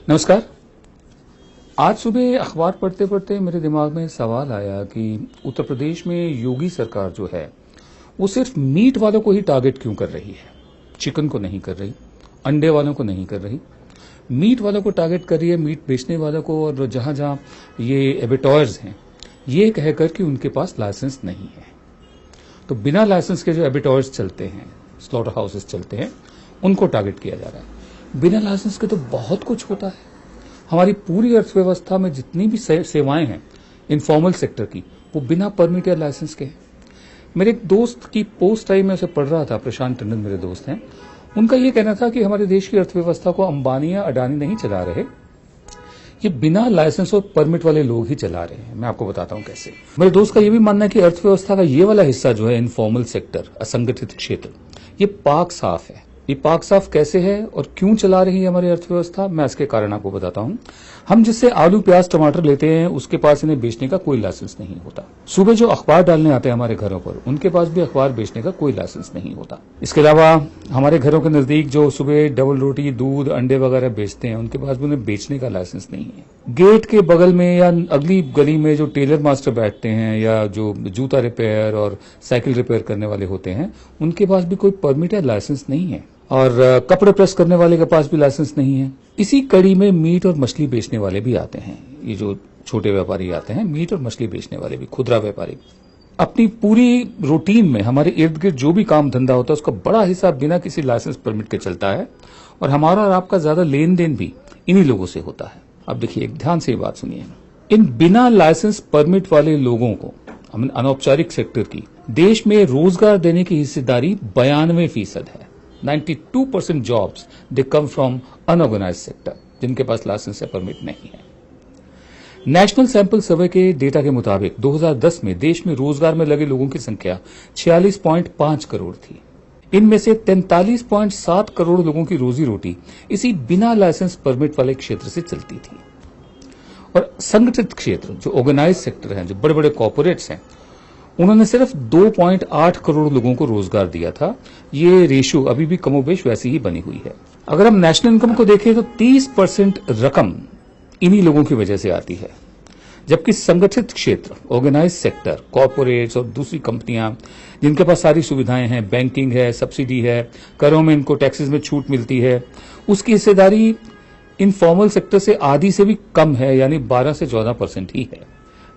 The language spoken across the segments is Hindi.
नमस्कार। आज सुबह अखबार पढ़ते पढ़ते मेरे दिमाग में सवाल आया कि उत्तर प्रदेश में योगी सरकार जो है वो सिर्फ मीट वालों को ही टारगेट क्यों कर रही है। चिकन को नहीं कर रही, अंडे वालों को नहीं कर रही, मीट वालों को टारगेट कर रही है, मीट बेचने वालों को। और जहां जहां ये एबेटॉयर्स हैं ये कहकर कि उनके पास लाइसेंस नहीं है, तो बिना लाइसेंस के जो एबेटॉयर्स चलते हैं, स्लॉटर हाउसेस चलते हैं, उनको टारगेट किया जा रहा है। बिना लाइसेंस के तो बहुत कुछ होता है। हमारी पूरी अर्थव्यवस्था में जितनी भी सेवाएं हैं इनफॉर्मल सेक्टर की, वो बिना परमिट या लाइसेंस के हैं। मेरे एक दोस्त की पोस्ट आई, मैं उसे पढ़ रहा था, प्रशांत टंडन मेरे दोस्त हैं। उनका ये कहना था कि हमारे देश की अर्थव्यवस्था को अंबानी या अडानी नहीं चला रहे, ये बिना लाइसेंस और परमिट वाले लोग ही चला रहे हैं। मैं आपको बताता हूं कैसे। मेरे दोस्त का ये भी मानना है कि अर्थव्यवस्था का ये वाला हिस्सा जो है इनफॉर्मल सेक्टर, असंगठित क्षेत्र, ये पाक साफ है। ये पाक साफ कैसे है और क्यों चला रही है हमारी अर्थव्यवस्था, मैं इसके कारण आपको बताता हूं। हम जिससे आलू प्याज टमाटर लेते हैं उसके पास इन्हें बेचने का कोई लाइसेंस नहीं होता। सुबह जो अखबार डालने आते हैं हमारे घरों पर, उनके पास भी अखबार बेचने का कोई लाइसेंस नहीं होता। इसके अलावा हमारे घरों के नजदीक जो सुबह डबल रोटी, दूध, अंडे वगैरह बेचते हैं, उनके पास भी उन्हें बेचने का लाइसेंस नहीं है। गेट के बगल में या अगली गली में जो टेलर मास्टर बैठते हैं या जो जूता रिपेयर और साइकिल रिपेयर करने वाले होते हैं, उनके पास भी कोई परमिट या लाइसेंस नहीं है। और कपड़े प्रेस करने वाले के पास भी लाइसेंस नहीं है। इसी कड़ी में मीट और मछली बेचने वाले भी आते हैं। ये जो छोटे व्यापारी आते हैं, मीट और मछली बेचने वाले भी, खुदरा व्यापारी, अपनी पूरी रूटीन में हमारे इर्द गिर्द जो भी काम धंधा होता है उसका बड़ा हिस्सा बिना किसी लाइसेंस परमिट के चलता है। और हमारा और आपका ज्यादा लेन देन भी इन्हीं लोगों से होता है। अब देखिए, ध्यान से ये बात सुनिए। इन बिना लाइसेंस परमिट वाले लोगों को, अनौपचारिक सेक्टर की, देश में रोजगार देने की हिस्सेदारी 92% है। 92% jobs they come from unorganised sector, जिनके पास लाइसेंस या परमिट नहीं है। नेशनल सैंपल सर्वे के डेटा के मुताबिक 2010 में देश में रोजगार में लगे लोगों की संख्या 46.5 करोड़ थी। इनमें से 43.7 करोड़ लोगों की रोजी रोटी इसी बिना लाइसेंस परमिट वाले क्षेत्र से चलती थी। और संगठित क्षेत्र, जो ऑर्गेनाइज सेक्टर है, जो बड़े बड़े कॉर्पोरेट्स हैं, उन्होंने सिर्फ 2.8 करोड़ लोगों को रोजगार दिया था। ये रेशियो अभी भी कमोबेश वैसी ही बनी हुई है। अगर हम नेशनल इनकम को देखें तो 30% रकम इन्हीं लोगों की वजह से आती है, जबकि संगठित क्षेत्र, ऑर्गेनाइज सेक्टर, कॉर्पोरेट्स और दूसरी कंपनियां जिनके पास सारी सुविधाएं हैं, बैंकिंग है, सब्सिडी है, करों में इनको टैक्सेस में छूट मिलती है, उसकी हिस्सेदारी इनफॉर्मल सेक्टर से आधी से भी कम है, यानी 12 से 14% ही है।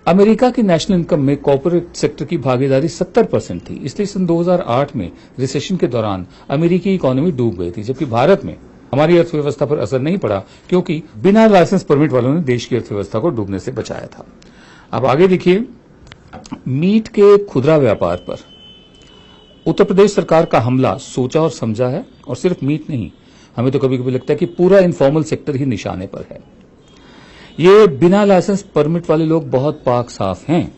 अमेरिका की नेशनल इनकम में कॉर्पोरेट सेक्टर की भागीदारी 70% थी। इसलिए सन 2008 में रिसेशन के दौरान अमेरिकी इकोनॉमी डूब गई थी, जबकि भारत में हमारी अर्थव्यवस्था पर असर नहीं पड़ा, क्योंकि बिना लाइसेंस परमिट वालों ने देश की अर्थव्यवस्था को डूबने से बचाया था। अब आगे देखिए, मीट के खुदरा व्यापार पर उत्तर प्रदेश सरकार का हमला सोचा और समझा है। और सिर्फ मीट नहीं, हमें तो कभी कभी लगता है कि पूरा इनफॉर्मल सेक्टर ही निशाने पर है। ये बिना लाइसेंस परमिट वाले लोग बहुत पाक साफ हैं,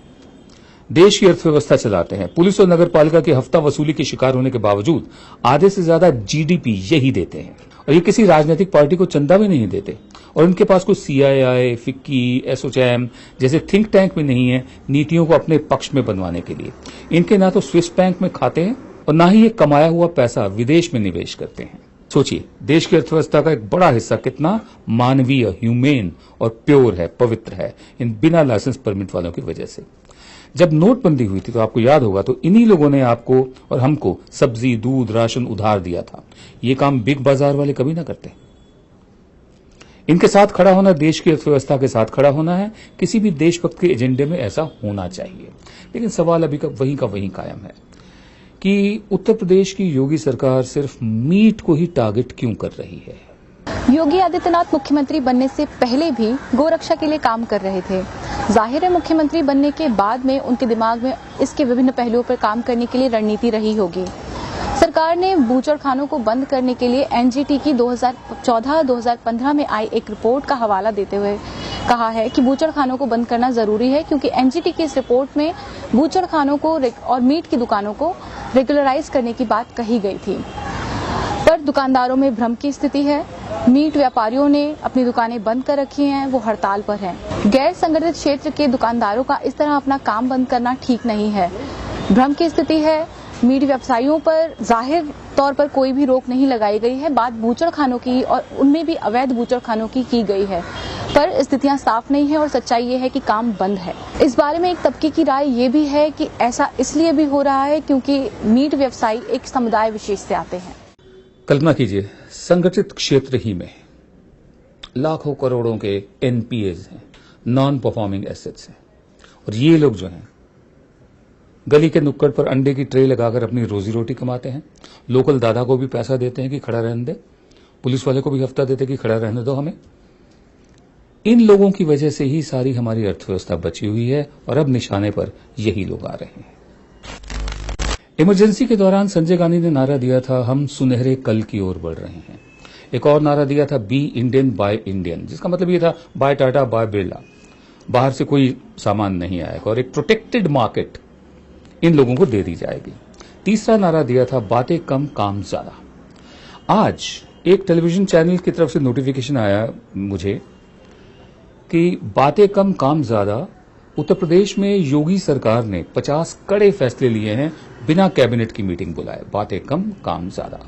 देश की अर्थव्यवस्था चलाते हैं। पुलिस और नगर पालिका की हफ्ता वसूली के शिकार होने के बावजूद आधे से ज्यादा जीडीपी यही देते हैं। और ये किसी राजनीतिक पार्टी को चंदा भी नहीं देते। और इनके पास कोई सीआईआई, फिक्की, एसोचैम जैसे थिंक टैंक भी नहीं है नीतियों को अपने पक्ष में बनवाने के लिए। इनके ना तो स्विस बैंक में खाते हैं और ना ही ये कमाया हुआ पैसा विदेश में निवेश करते हैं। सोचिए, देश की अर्थव्यवस्था का एक बड़ा हिस्सा कितना मानवीय, ह्यूमेन और प्योर है, पवित्र है, इन बिना लाइसेंस परमिट वालों की वजह से। जब नोटबंदी हुई थी तो आपको याद होगा, तो इन्हीं लोगों ने आपको और हमको सब्जी, दूध, राशन उधार दिया था। ये काम बिग बाजार वाले कभी ना करते। इनके साथ खड़ा होना देश की अर्थव्यवस्था के साथ खड़ा होना है। किसी भी देशभक्त के एजेंडे में ऐसा होना चाहिए। लेकिन सवाल अभी का वही कायम है कि उत्तर प्रदेश की योगी सरकार सिर्फ मीट को ही टारगेट क्यों कर रही है। योगी आदित्यनाथ मुख्यमंत्री बनने से पहले भी गोरक्षा के लिए काम कर रहे थे। जाहिर है, मुख्यमंत्री बनने के बाद में उनके दिमाग में इसके विभिन्न पहलुओं पर काम करने के लिए रणनीति रही होगी। सरकार ने बूचड़खानों को बंद करने के लिए एनजीटी की 2014-2015 में आई एक रिपोर्ट का हवाला देते हुए कहा है कि बूचड़खानों को बंद करना जरूरी है, क्योंकि एनजीटी की इस रिपोर्ट में बूचड़खानों को और मीट की दुकानों को रेगुलराइज करने की बात कही गई थी। पर दुकानदारों में भ्रम की स्थिति है। मीट व्यापारियों ने अपनी दुकानें बंद कर रखी हैं, वो हड़ताल पर हैं। गैर संगठित क्षेत्र के दुकानदारों का इस तरह अपना काम बंद करना ठीक नहीं है। भ्रम की स्थिति है। मीट व्यवसायियों पर जाहिर तौर पर कोई भी रोक नहीं लगाई गई है। बात बूचड़खानों की और उनमें भी अवैध बूचड़खानों की गई है, पर स्थितियां साफ नहीं है और सच्चाई ये है कि काम बंद है। इस बारे में एक तबके की राय ये भी है कि ऐसा इसलिए भी हो रहा है क्योंकि मीट व्यवसायी एक समुदाय विशेष से आते हैं। कल्पना कीजिए, संगठित क्षेत्र ही में लाखों करोड़ों के एनपीएज हैं, नॉन परफॉर्मिंग एसेट्स हैं, और ये लोग जो हैं गली के नुक्कड़ पर अंडे की ट्रे लगाकर अपनी रोजी रोटी कमाते हैं। लोकल दादा को भी पैसा देते हैं कि खड़ा रहने दे, पुलिस वाले को भी हफ्ता देते हैं कि खड़ा रहने दो हमें। इन लोगों की वजह से ही सारी हमारी अर्थव्यवस्था बची हुई है और अब निशाने पर यही लोग आ रहे हैं। इमरजेंसी के दौरान संजय गांधी ने नारा दिया था, हम सुनहरे कल की ओर बढ़ रहे हैं। एक और नारा दिया था, बी इंडियन बाय इंडियन, जिसका मतलब ये था बाय टाटा बाय बिरला, बाहर से कोई सामान नहीं आएगा और एक प्रोटेक्टेड मार्केट इन लोगों को दे दी जाएगी। तीसरा नारा दिया था, बातें कम काम ज्यादा। आज एक टेलीविजन चैनल की तरफ से नोटिफिकेशन आया मुझे कि बातें कम काम ज्यादा, उत्तर प्रदेश में योगी सरकार ने 50 कड़े फैसले लिए हैं बिना कैबिनेट की मीटिंग बुलाए। बातें कम काम ज्यादा।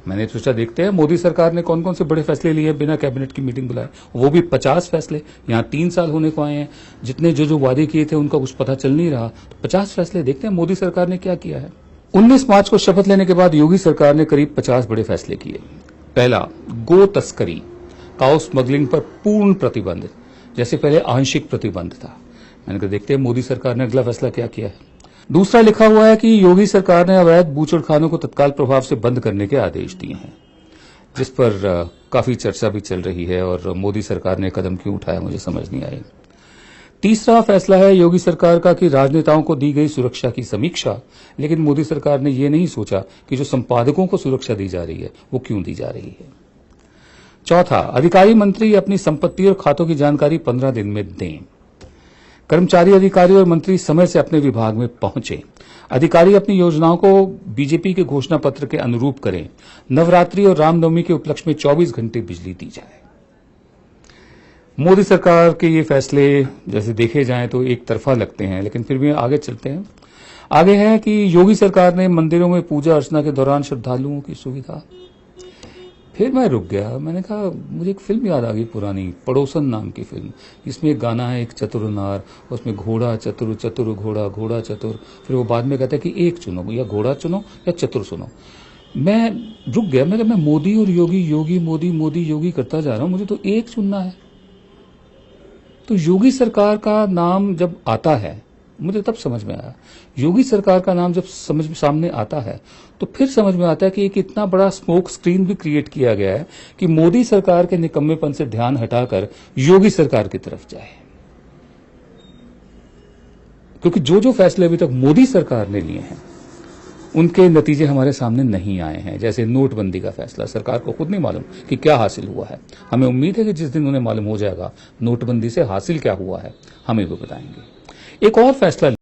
मैंने सोचा देखते हैं मोदी सरकार ने कौन कौन से बड़े फैसले लिए हैं बिना कैबिनेट की मीटिंग बुलाए, वो भी 50 फैसले। यहां 3 साल होने को आए हैं, जितने जो वादे किए थे उनका कुछ पता चल नहीं रहा। 50 फैसले, देखते हैं मोदी सरकार ने क्या किया है। 19 मार्च को शपथ लेने के बाद योगी सरकार ने करीब 50 बड़े फैसले किए। पहला, गो तस्करी, काउ स्मगलिंग पर पूर्ण प्रतिबंध, जैसे पहले आंशिक प्रतिबंध था। मैंने कहा देखते हैं मोदी सरकार ने अगला फैसला क्या किया है। दूसरा लिखा हुआ है कि योगी सरकार ने अवैध बूचड़खानों को तत्काल प्रभाव से बंद करने के आदेश दिए हैं, जिस पर काफी चर्चा भी चल रही है और मोदी सरकार ने कदम क्यों उठाया मुझे समझ नहीं आई। तीसरा फैसला है योगी सरकार का कि राजनेताओं को दी गई सुरक्षा की समीक्षा, लेकिन मोदी सरकार ने यह नहीं सोचा कि जो संपादकों को सुरक्षा दी जा रही है वो क्यों दी जा रही है। चौथा, अधिकारी मंत्री अपनी संपत्ति और खातों की जानकारी 15 दिन में दें। कर्मचारी, अधिकारी और मंत्री समय से अपने विभाग में पहुंचे। अधिकारी अपनी योजनाओं को बीजेपी के घोषणा पत्र के अनुरूप करें। नवरात्रि और रामनवमी के उपलक्ष्य में 24 घंटे बिजली दी जाए। मोदी सरकार के ये फैसले जैसे देखे जाएं तो एक तरफा लगते हैं, लेकिन फिर भी आगे चलते हैं। आगे है कि योगी सरकार ने मंदिरों में पूजा अर्चना के दौरान श्रद्धालुओं की सुविधा। फिर मैं रुक गया, मैंने कहा मुझे एक फिल्म याद आ गई पुरानी, पड़ोसन नाम की फिल्म, जिसमें एक गाना है, एक चतुर नार, उसमें घोड़ा चतुर चतुर घोड़ा घोड़ा चतुर, फिर वो बाद में कहता है कि एक चुनो, या घोड़ा चुनो या चतुर चुनो। मैं रुक गया, मैं मोदी और योगी, योगी मोदी, मोदी योगी करता जा रहा हूं, मुझे तो एक चुनना है। तो योगी सरकार का नाम जब आता है मुझे तब समझ में आया, योगी सरकार का नाम जब सामने आता है तो फिर समझ में आता है कि एक इतना बड़ा स्मोक स्क्रीन भी क्रिएट किया गया है कि मोदी सरकार के निकम्मेपन से ध्यान हटाकर योगी सरकार की तरफ जाए। क्योंकि जो जो फैसले अभी तक मोदी सरकार ने लिए हैं उनके नतीजे हमारे सामने नहीं आए हैं। जैसे नोटबंदी का फैसला, सरकार को खुद नहीं मालूम कि क्या हासिल हुआ है। हमें उम्मीद है कि जिस दिन उन्हें मालूम हो जाएगा नोटबंदी से हासिल क्या हुआ है, हमें वो बताएंगे। एक और फैसला